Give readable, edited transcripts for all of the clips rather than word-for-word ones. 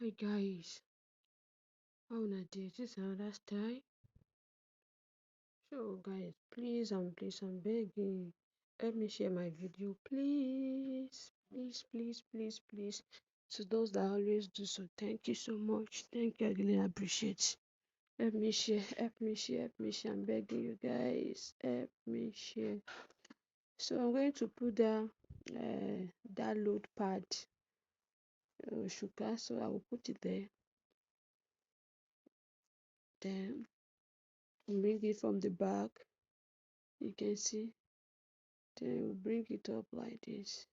Hi guys, how una dey? This another style. So guys, please I'm begging, help me share my video, please. To those that always do so, thank you so much. Thank you, I really appreciate. Help me share. I'm begging you guys, help me share. So I'm going to put that load pad sugar. So I will put it there. Then bring it from the back. You can see. Then we bring it up like this.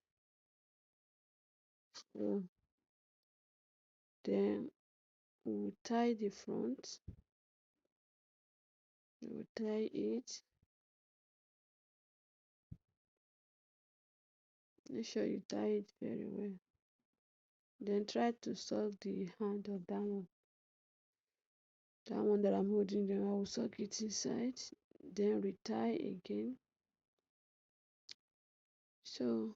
So then we tie the front. We tie it. Make sure you tie it very well. Then try to suck the hand of that one. That one that I'm holding, then I will suck it inside. Then retie again. So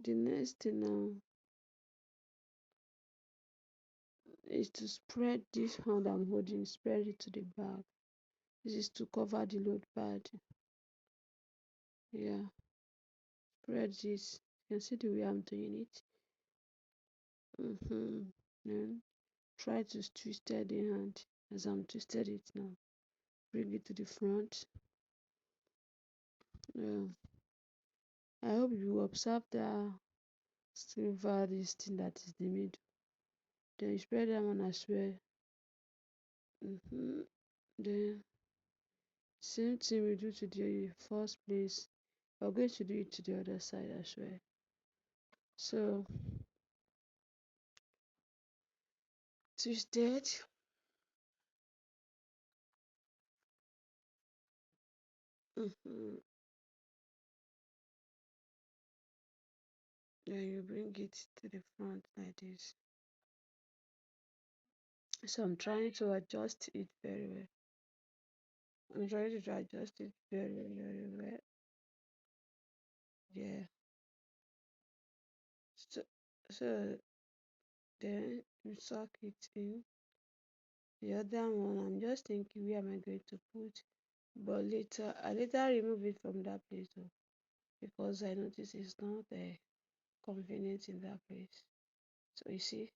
the next thing now is to spread this hand I'm holding, spread it to the back. This is to cover the load pad. Yeah, spread this. You can see the way I'm doing it. Then try to twist the hand as I'm twisted it now. Bring it to the front. Yeah. I hope you observe that silver this thing that is the middle. Then you spread that one as well. Then same thing we do to the first place. We're going to do it to the other side as well. So twisted. Then you bring it to the front like this. So I'm trying to adjust it very well. I'm trying to adjust it very well. Yeah. So then you suck it in. The other one, I'm just thinking where am I going to put, but I later remove it from that place though, because I notice it's not convenient in that place. So you see,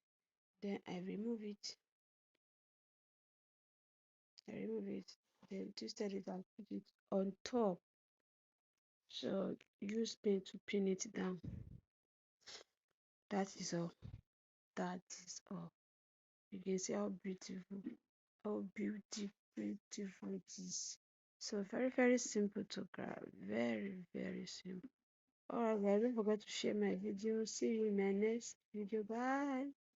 then I remove it. Then twisted it and put it on top. So use pen to pin it down. That is all. That is all. You can see how beautiful it is. So very simple to grab. Very simple. Alright guys, don't forget to share my video. See you in my next video. Bye.